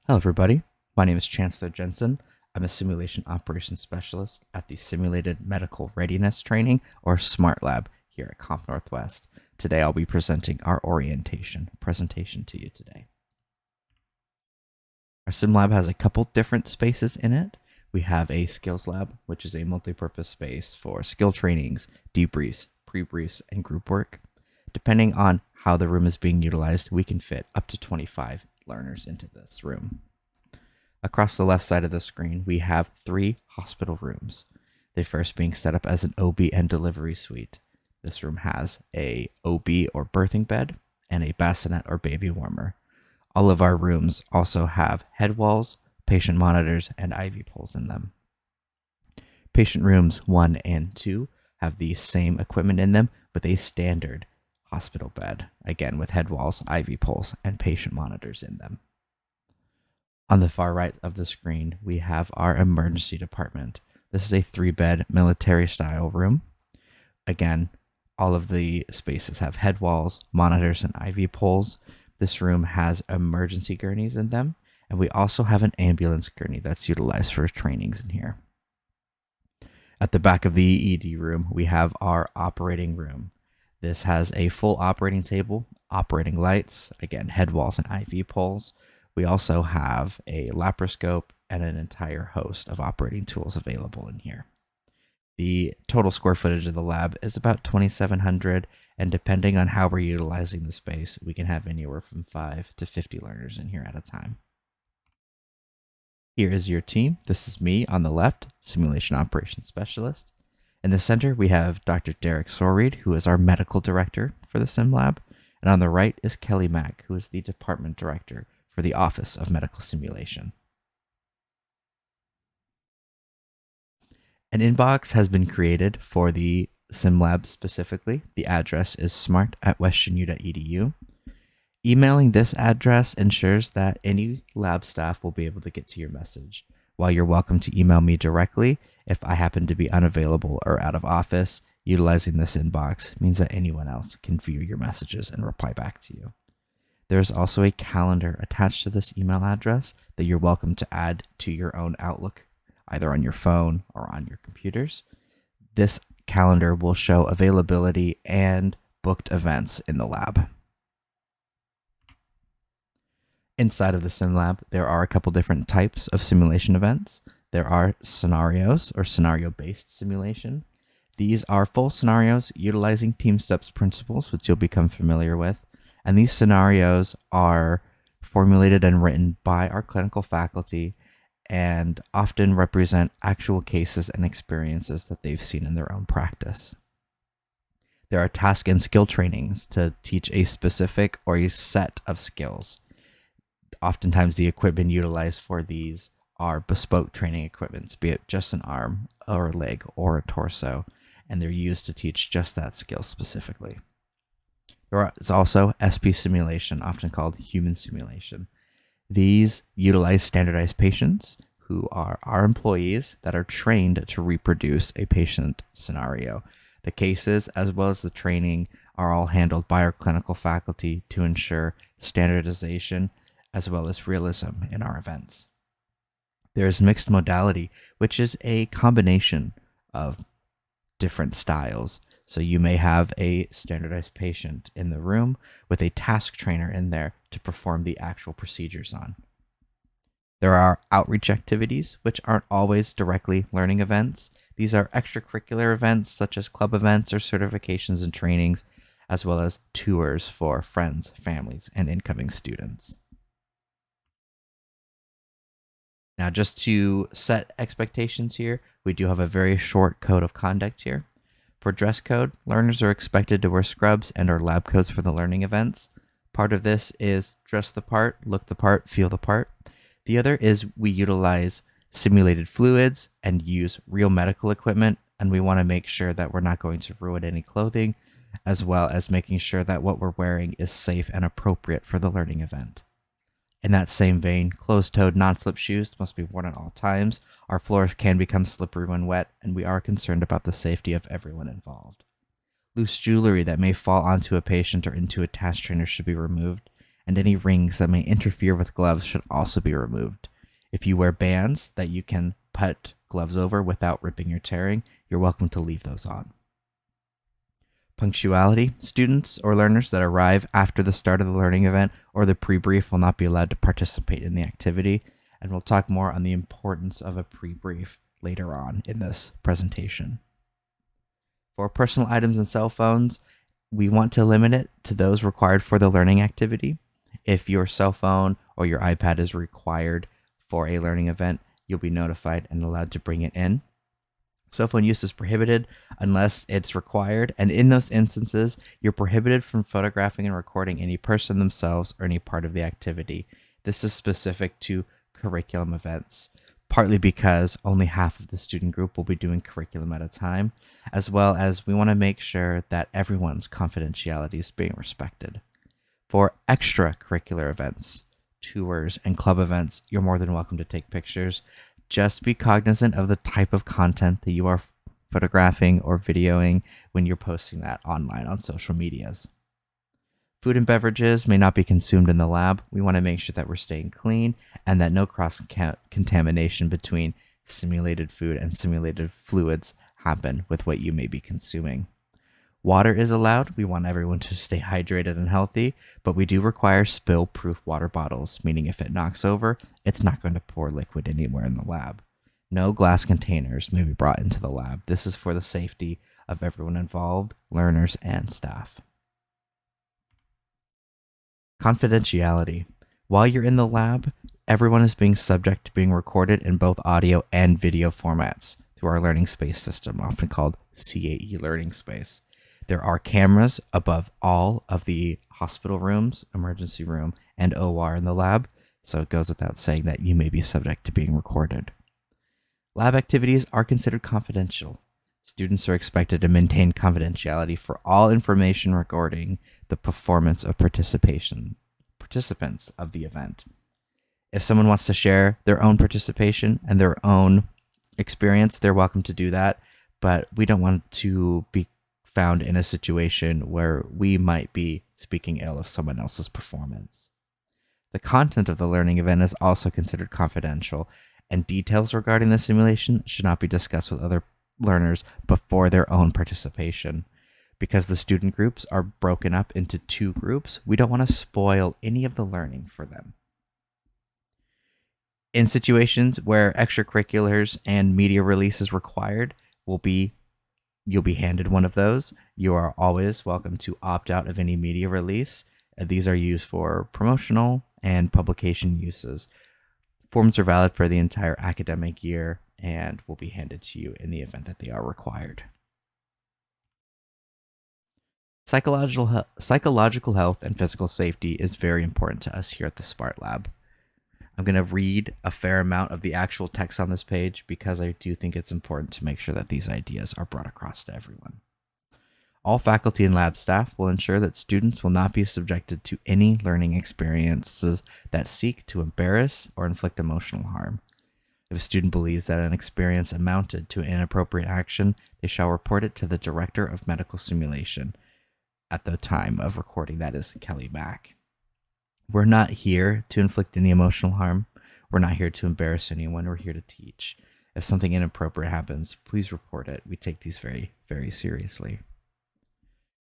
Hello, everybody. My name is Chancellor Jensen. I'm a simulation operations specialist at the Simulated Medical Readiness Training, or SMART Lab, here at Comp Northwest. Today, I'll be presenting our orientation presentation to you today. Our sim lab has a couple different spaces in it. We have a skills lab, which is a multi-purpose space for skill trainings, debriefs, pre-briefs, and group work. Depending on how the room is being utilized, we can fit up to 25 learners into this room. Across the left side of the screen, we have 3 hospital rooms. The first being set up as an OB and delivery suite. This room has a OB or birthing bed and a bassinet or baby warmer. All of our rooms also have head walls, patient monitors, and IV poles in them. Patient rooms 1 and 2 have the same equipment in them, with a standard hospital bed, again with head walls, IV poles, and patient monitors in them. On the far right of the screen, we have our emergency department. This is a 3-bed military-style room. Again, all of the spaces have head walls, monitors, and IV poles. This room has emergency gurneys in them, and we also have an ambulance gurney that's utilized for trainings in here. At the back of the ED room, we have our operating room. This has a full operating table, operating lights, again, head walls and IV poles. We also have a laparoscope and an entire host of operating tools available in here. The total square footage of the lab is about 2,700, and depending on how we're utilizing the space, we can have anywhere from 5 to 50 learners in here at a time. Here is your team. This is me on the left, Simulation Operations Specialist. In the center, we have Dr. Derek Sorreed, who is our medical director for the Sim Lab. And on the right is Kelly Mack, who is the department director for the Office of Medical Simulation. An inbox has been created for the SimLab specifically. The address is smart@westunu.edu. Emailing this address ensures that any lab staff will be able to get to your message. While you're welcome to email me directly, if I happen to be unavailable or out of office, utilizing this inbox means that anyone else can view your messages and reply back to you. There's also a calendar attached to this email address that you're welcome to add to your own Outlook, either on your phone or on your computers. This calendar will show availability and booked events in the lab. Inside of the Sim Lab, there are a couple different types of simulation events. There are scenarios or scenario-based simulation. These are full scenarios utilizing Team Steps principles, which you'll become familiar with. And these scenarios are formulated and written by our clinical faculty and often represent actual cases and experiences that they've seen in their own practice. There are task and skill trainings to teach a specific or a set of skills. Oftentimes, the equipment utilized for these are bespoke training equipments, be it just an arm or a leg or a torso, and they're used to teach just that skill specifically. There is also SP simulation, often called human simulation. These utilize standardized patients who are our employees that are trained to reproduce a patient scenario. The cases, as well as the training, are all handled by our clinical faculty to ensure standardization as well as realism in our events. There is mixed modality, which is a combination of different styles. So you may have a standardized patient in the room with a task trainer in there to perform the actual procedures on. There are outreach activities, which aren't always directly learning events. These are extracurricular events such as club events or certifications and trainings, as well as tours for friends, families, and incoming students. Now, just to set expectations here, we do have a very short code of conduct here. For dress code, learners are expected to wear scrubs and our lab coats for the learning events. Part of this is dress the part, look the part, feel the part. The other is we utilize simulated fluids and use real medical equipment, and we want to make sure that we're not going to ruin any clothing, as well as making sure that what we're wearing is safe and appropriate for the learning event. In that same vein, closed-toed non-slip shoes must be worn at all times. Our floors can become slippery when wet, and we are concerned about the safety of everyone involved. Loose jewelry that may fall onto a patient or into a task trainer should be removed, and any rings that may interfere with gloves should also be removed. If you wear bands that you can put gloves over without ripping or tearing, you're welcome to leave those on. Punctuality. Students or learners that arrive after the start of the learning event or the pre-brief will not be allowed to participate in the activity, and we'll talk more on the importance of a pre-brief later on in this presentation. For personal items and cell phones, we want to limit it to those required for the learning activity. If your cell phone or your iPad is required for a learning event, you'll be notified and allowed to bring it in. Cell phone use is prohibited unless it's required, and in those instances, you're prohibited from photographing and recording any person themselves or any part of the activity. This is specific to curriculum events, partly because only half of the student group will be doing curriculum at a time, as well as we want to make sure that everyone's confidentiality is being respected. For extracurricular events, tours, and club events, you're more than welcome to take pictures. Just be cognizant of the type of content that you are photographing or videoing when you're posting that online on social medias. Food and beverages may not be consumed in the lab. We want to make sure that we're staying clean and that no cross-contamination between simulated food and simulated fluids happen with what you may be consuming. Water is allowed. We want everyone to stay hydrated and healthy, but we do require spill-proof water bottles, meaning if it knocks over, it's not going to pour liquid anywhere in the lab. No glass containers may be brought into the lab. This is for the safety of everyone involved, learners, and staff. Confidentiality. While you're in the lab, everyone is being subject to being recorded in both audio and video formats through our learning space system, often called CAE Learning Space. There are cameras above all of the hospital rooms, emergency room, and OR in the lab, so it goes without saying that you may be subject to being recorded. Lab activities are considered confidential. Students are expected to maintain confidentiality for all information regarding the performance of participants of the event. If someone wants to share their own participation and their own experience, they're welcome to do that, but we don't want to be found in a situation where we might be speaking ill of someone else's performance. The content of the learning event is also considered confidential, and details regarding the simulation should not be discussed with other learners before their own participation. Because the student groups are broken up into two groups, we don't want to spoil any of the learning for them. In situations where extracurriculars and media release is required, you'll be handed one of those. You are always welcome to opt out of any media release. These are used for promotional and publication uses. Forms are valid for the entire academic year and will be handed to you in the event that they are required. Psychological health and physical safety is very important to us here at the SPART Lab. I'm going to read a fair amount of the actual text on this page because I do think it's important to make sure that these ideas are brought across to everyone. All faculty and lab staff will ensure that students will not be subjected to any learning experiences that seek to embarrass or inflict emotional harm. If a student believes that an experience amounted to inappropriate action, they shall report it to the Director of Medical Simulation. At the time of recording, that is Kelly Mack. We're not here to inflict any emotional harm. We're not here to embarrass anyone. We're here to teach. If something inappropriate happens, please report it. We take these very, very seriously.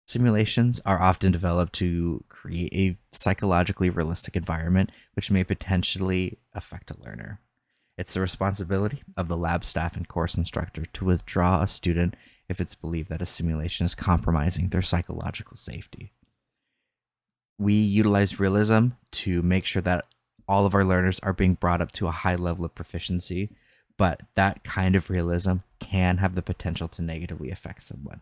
Simulations are often developed to create a psychologically realistic environment, which may potentially affect a learner. It's the responsibility of the lab staff and course instructor to withdraw a student if it's believed that a simulation is compromising their psychological safety. We utilize realism to make sure that all of our learners are being brought up to a high level of proficiency, but that kind of realism can have the potential to negatively affect someone.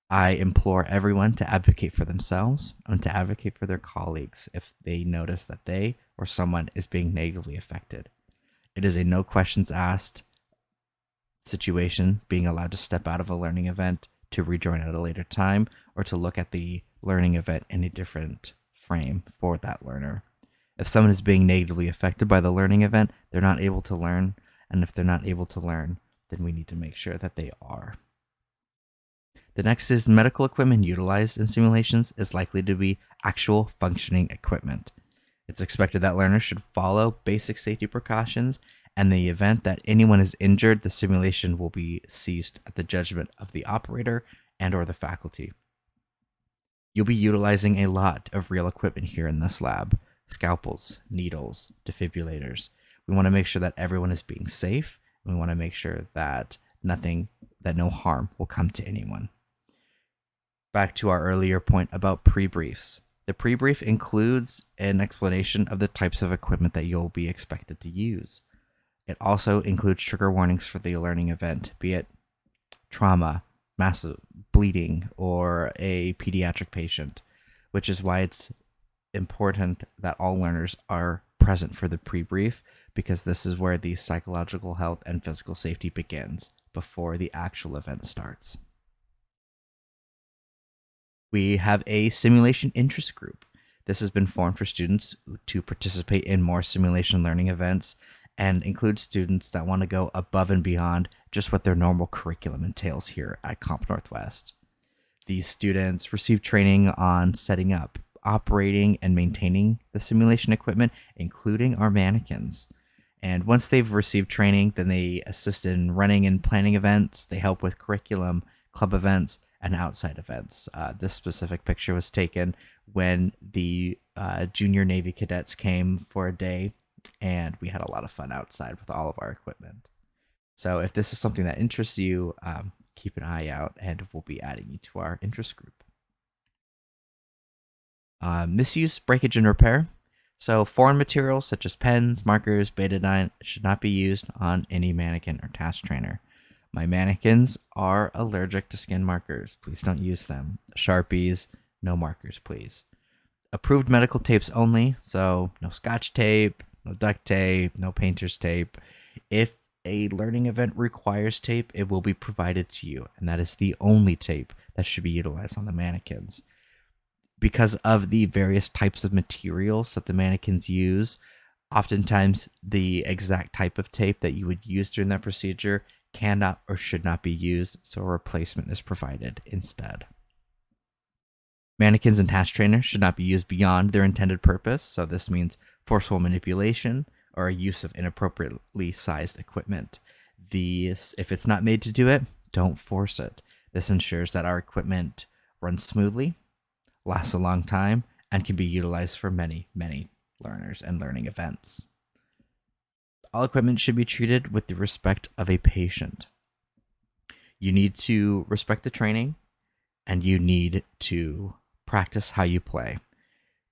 I implore everyone to advocate for themselves and to advocate for their colleagues if they notice that they or someone is being negatively affected. It is a no questions asked situation, being allowed to step out of a learning event to rejoin at a later time or to look at the learning event in a different frame for that learner. If someone is being negatively affected by the learning event, they're not able to learn, and if they're not able to learn, then we need to make sure that they are. The next is medical equipment utilized in simulations is likely to be actual functioning equipment. It's expected that learners should follow basic safety precautions, and in the event that anyone is injured, the simulation will be ceased at the judgment of the operator and or the faculty. You'll be utilizing a lot of real equipment here in this lab: scalpels, needles, defibrillators. We want to make sure that everyone is being safe. We want to make sure that no harm will come to anyone. Back to our earlier point about pre-briefs. The pre-brief includes an explanation of the types of equipment that you'll be expected to use. It also includes trigger warnings for the learning event, be it trauma, massive bleeding, or a pediatric patient, which is why it's important that all learners are present for the pre-brief, because this is where the psychological health and physical safety begins before the actual event starts. We have a simulation interest group. This has been formed for students to participate in more simulation learning events and includes students that want to go above and beyond just what their normal curriculum entails here at Comp Northwest. These students receive training on setting up, operating, and maintaining the simulation equipment, including our mannequins. And once they've received training, then they assist in running and planning events. They help with curriculum, club events, and outside events. This specific picture was taken when the junior Navy cadets came for a day, and we had a lot of fun outside with all of our equipment. So if this is something that interests you, keep an eye out, and we'll be adding you to our interest group. Misuse, breakage, and repair. So foreign materials such as pens, markers, betadine should not be used on any mannequin or task trainer. My mannequins are allergic to skin markers. Please don't use them. Sharpies, no markers, please. Approved medical tapes only, so no Scotch tape, no duct tape, no painter's tape. If a learning event requires tape, it will be provided to you, and that is the only tape that should be utilized on the mannequins. Because of the various types of materials that the mannequins use, oftentimes the exact type of tape that you would use during that procedure cannot or should not be used, so a replacement is provided instead. Mannequins and task trainers should not be used beyond their intended purpose, so this means forceful manipulation or use of inappropriately sized equipment. If it's not made to do it, don't force it. This ensures that our equipment runs smoothly, lasts a long time, and can be utilized for many, many learners and learning events. All equipment should be treated with the respect of a patient. You need to respect the training, and you need to practice how you play.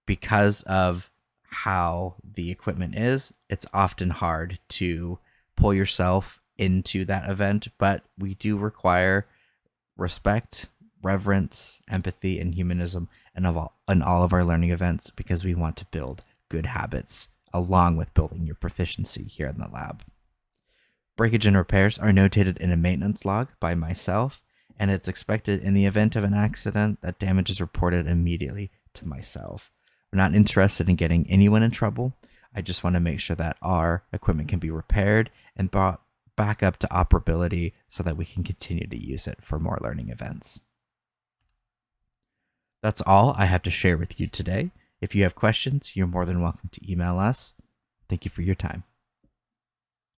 Because of how the equipment is, it's often hard to pull yourself into that event, but we do require respect, reverence, empathy, and humanism in all of our learning events, because we want to build good habits along with building your proficiency here in the lab. Breakage and repairs are notated in a maintenance log by myself, and it's expected in the event of an accident that damage is reported immediately to myself. We're not interested in getting anyone in trouble. I just want to make sure that our equipment can be repaired and brought back up to operability so that we can continue to use it for more learning events. That's all I have to share with you today. If you have questions, you're more than welcome to email us. Thank you for your time.